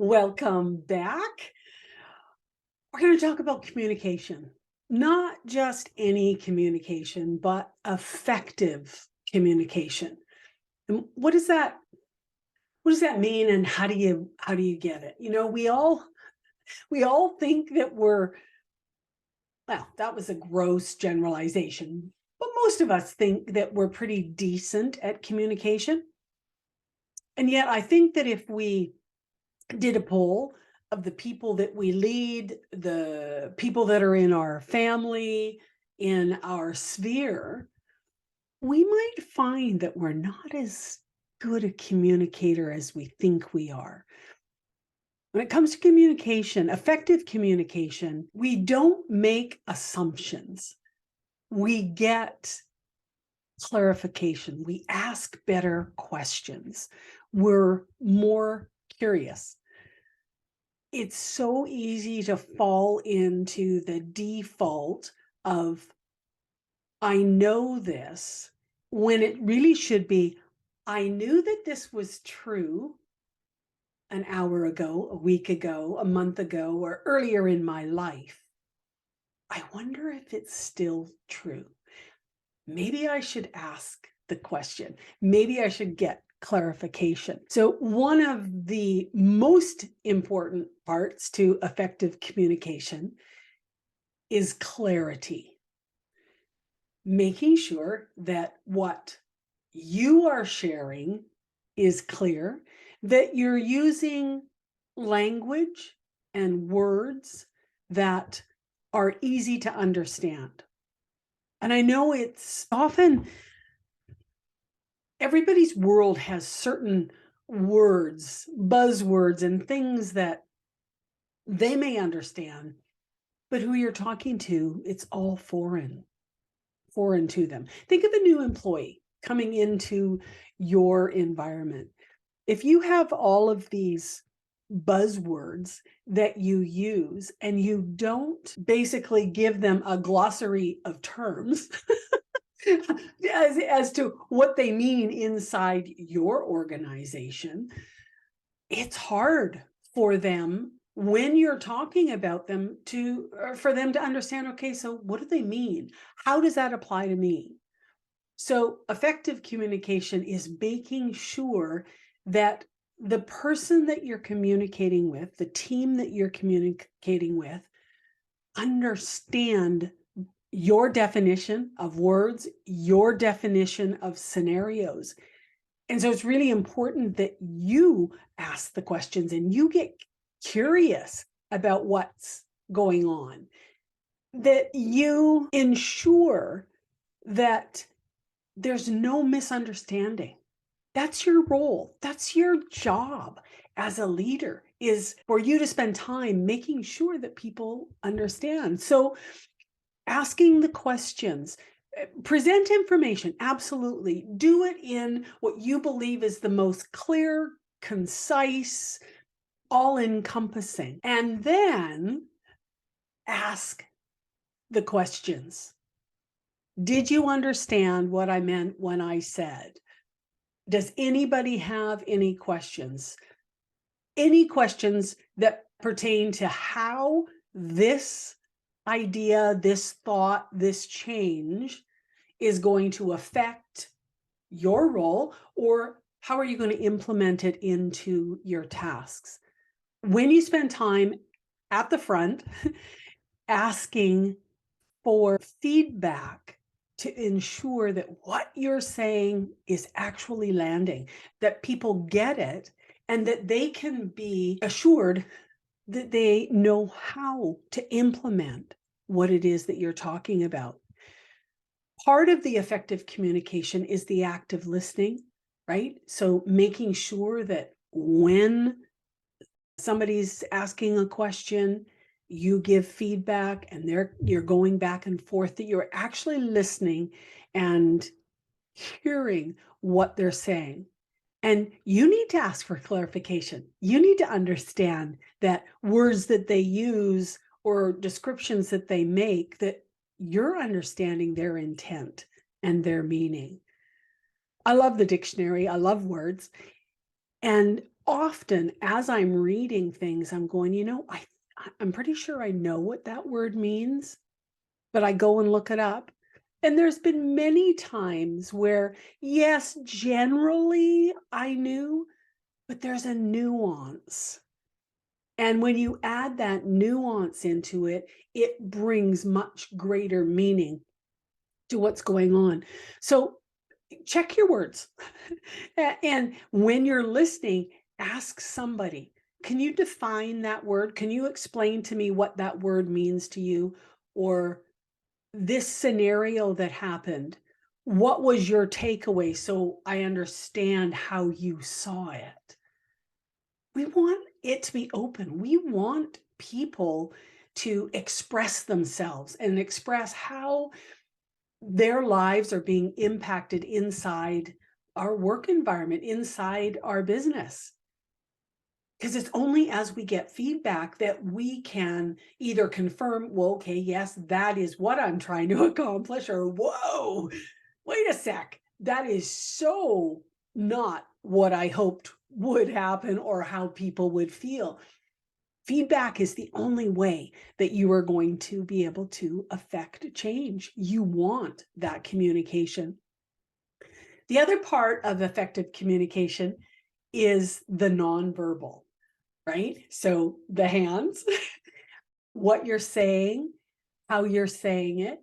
Welcome back. We're going to talk about communication, not just any communication, but effective communication. And what does that mean and how do you get it? We all think that that was a gross generalization, but most of us think that we're pretty decent at communication. And yet I think that if we did a poll of the people that we lead, the people that are in our family, in our sphere, we might find that we're not as good a communicator as we think we are. When it comes to communication, effective communication, we don't make assumptions. We get clarification. We ask better questions. We're more curious. It's so easy to fall into the default of, I know this, when it really should be, I knew that this was true an hour ago, a week ago, a month ago, or earlier in my life. I wonder if it's still true. Maybe I should ask the question. Maybe I should get clarification. So one of the most important parts to effective communication is clarity. Making sure that what you are sharing is clear, that you're using language and words that are easy to understand. And I know it's often everybody's world has certain words, buzzwords, and things that they may understand, but who you're talking to, it's all foreign to them. Think of a new employee coming into your environment. If you have all of these buzzwords that you use and you don't basically give them a glossary of terms as to what they mean inside your organization, it's hard for them when you're talking about them for them to understand, okay, so what do they mean? How does that apply to me? So effective communication is making sure that the person that you're communicating with, the team that you're communicating with, understand your definition of words, your definition of scenarios. And so it's really important that you ask the questions and you get curious about what's going on, that you ensure that there's no misunderstanding. That's your role. That's your job as a leader, is for you to spend time making sure that people understand. So asking the questions, present information, absolutely. Do it in what you believe is the most clear, concise, all-encompassing. And then ask the questions. Did you understand what I meant when I said? Does anybody have any questions? Any questions that pertain to how this idea, this thought, this change is going to affect your role, or how are you going to implement it into your tasks? When you spend time at the front asking for feedback to ensure that what you're saying is actually landing, that people get it, and that they can be assured that they know how to implement what it is that you're talking about. Part of the effective communication is the active listening, right? So making sure that when somebody's asking a question, you give feedback and you're going back and forth, that you're actually listening and hearing what they're saying. And you need to ask for clarification. You need to understand that words that they use or descriptions that they make, that you're understanding their intent and their meaning. I love the dictionary. I love words. And often as I'm reading things, I'm going, I'm pretty sure I know what that word means, but I go and look it up. And there's been many times where, yes, generally I knew, but there's a nuance. And when you add that nuance into it, it brings much greater meaning to what's going on. So check your words. And when you're listening, ask somebody, can you define that word? Can you explain to me what that word means to you? Or this scenario that happened, what was your takeaway so I understand how you saw it? We want it to be open. We want people to express themselves and express how their lives are being impacted inside our work environment, inside our business. Because it's only as we get feedback that we can either confirm, well, okay, yes, that is what I'm trying to accomplish, or whoa, wait a sec, that is so not what I hoped would happen or how people would feel. Feedback is the only way that you are going to be able to affect change. You want that communication. The other part of effective communication is the nonverbal, right? So the hands, what you're saying, how you're saying it,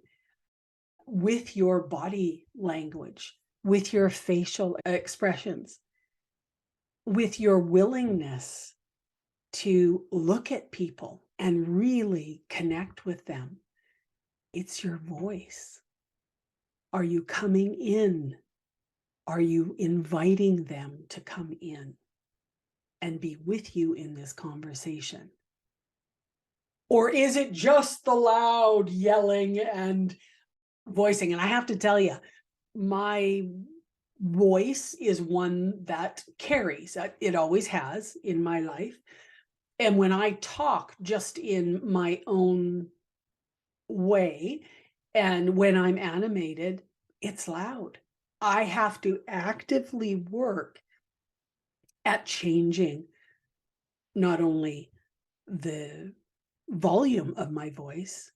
with your body language, with your facial expressions, with your willingness to look at people and really connect with them. It's your voice. Are you coming in? Are you inviting them to come in and be with you in this conversation? Or is it just the loud yelling and voicing? And I have to tell you, my voice is one that carries. It always has in my life. And when I talk just in my own way, and when I'm animated, it's loud. I have to actively work at changing not only the volume of my voice,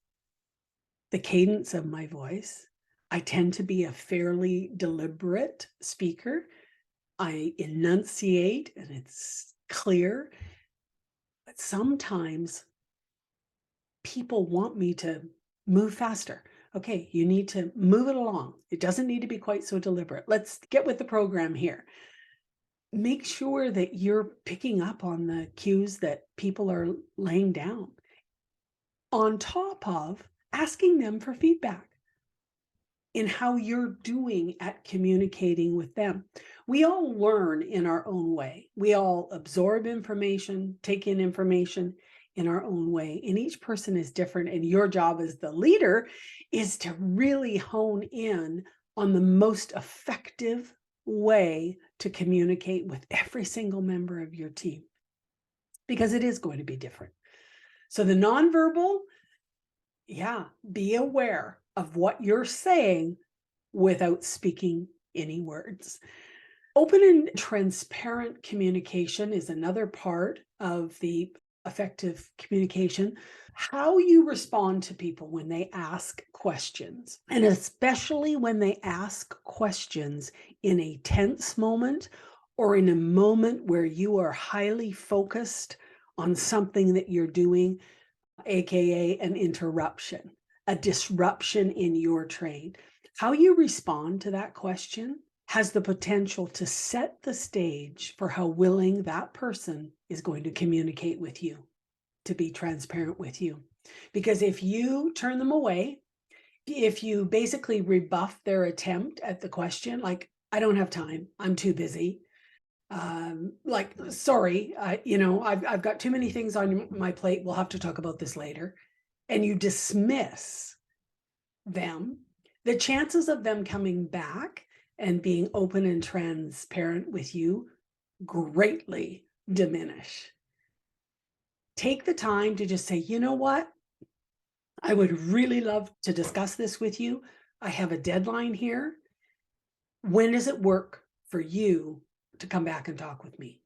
the cadence of my voice. I tend to be a fairly deliberate speaker. I enunciate and it's clear, but sometimes people want me to move faster. Okay, you need to move it along. It doesn't need to be quite so deliberate. Let's get with the program here. Make sure that you're picking up on the cues that people are laying down, on top of asking them for feedback in how you're doing at communicating with them. We all learn in our own way. We all absorb information, take in information in our own way, and each person is different. And your job as the leader is to really hone in on the most effective way to communicate with every single member of your team, because it is going to be different. So the nonverbal, be aware of what you're saying without speaking any words. Open and transparent communication is another part of the effective communication. How you respond to people when they ask questions, and especially when they ask questions in a tense moment or in a moment where you are highly focused on something that you're doing, aka an interruption, a disruption in your trade. How you respond to that question has the potential to set the stage for how willing that person is going to communicate with you, to be transparent with you. Because if you turn them away, if you basically rebuff their attempt at the question, like, I don't have time, I'm too busy, like, sorry, I've got too many things on my plate, we'll have to talk about this later, and you dismiss them, the chances of them coming back and being open and transparent with you greatly diminish. Take the time to just say, you know what? I would really love to discuss this with you. I have a deadline here. When does it work for you to come back and talk with me?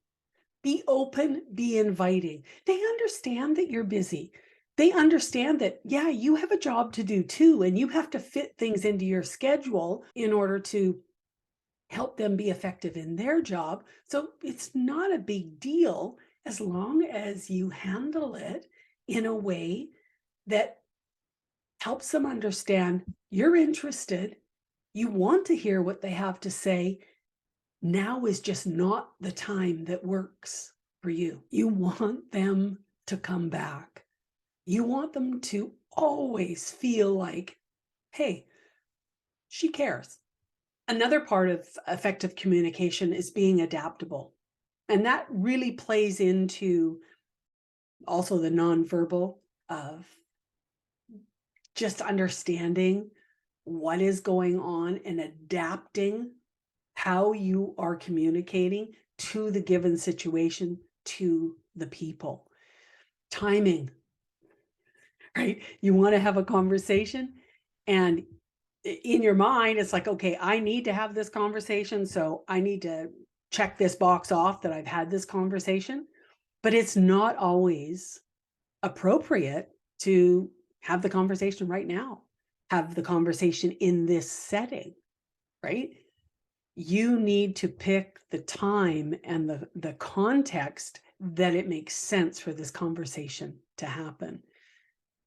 Be open, be inviting. They understand that you're busy. They understand that, yeah, you have a job to do too, and you have to fit things into your schedule in order to help them be effective in their job. So it's not a big deal as long as you handle it in a way that helps them understand you're interested, you want to hear what they have to say. Now is just not the time that works for you. You want them to come back. You want them to always feel like, hey, she cares. Another part of effective communication is being adaptable. And that really plays into also the nonverbal of just understanding what is going on and adapting how you are communicating to the given situation, to the people. Timing, right? You want to have a conversation, and in your mind, it's like, okay, I need to have this conversation. So I need to check this box off that I've had this conversation. But it's not always appropriate to have the conversation right now, have the conversation in this setting, right? You need to pick the time and the context that it makes sense for this conversation to happen.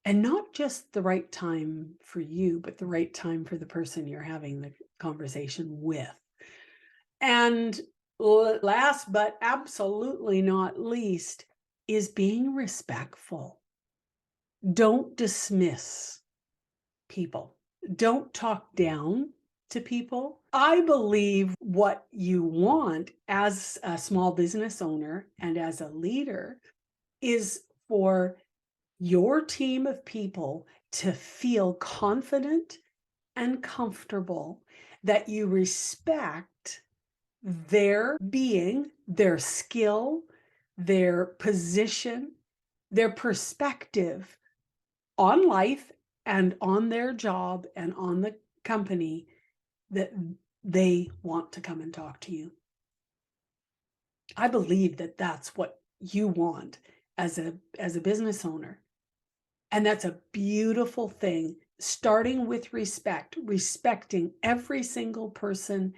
And not just the right time for you, but the right time for the person you're having the conversation with. And last but absolutely not least is being respectful. Don't dismiss people. Don't talk down to people. I believe what you want as a small business owner and as a leader is for your team of people to feel confident and comfortable, that you respect their being, their skill, their position, their perspective on life and on their job and on the company, that they want to come and talk to you. I believe that that's what you want as a business owner. And that's a beautiful thing, starting with respect, respecting every single person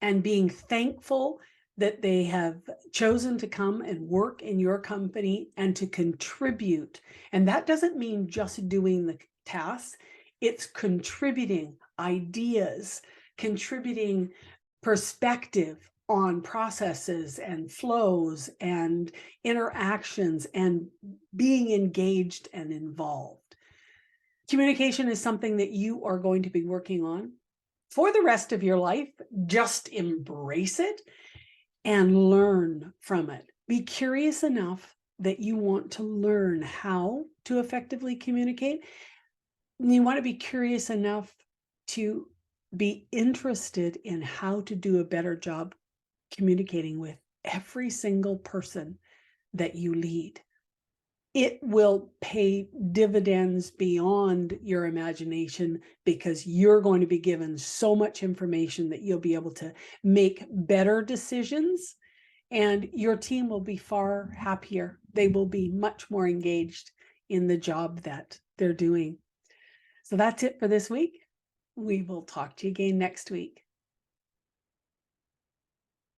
and being thankful that they have chosen to come and work in your company and to contribute. And that doesn't mean just doing the tasks, it's contributing ideas, contributing perspective on processes and flows and interactions and being engaged and involved. Communication is something that you are going to be working on for the rest of your life. Just embrace it and learn from it. Be curious enough that you want to learn how to effectively communicate. And you want to be curious enough to be interested in how to do a better job communicating with every single person that you lead. It will pay dividends beyond your imagination, because you're going to be given so much information that you'll be able to make better decisions, and your team will be far happier. They will be much more engaged in the job that they're doing. So that's it for this week. We will talk to you again next week.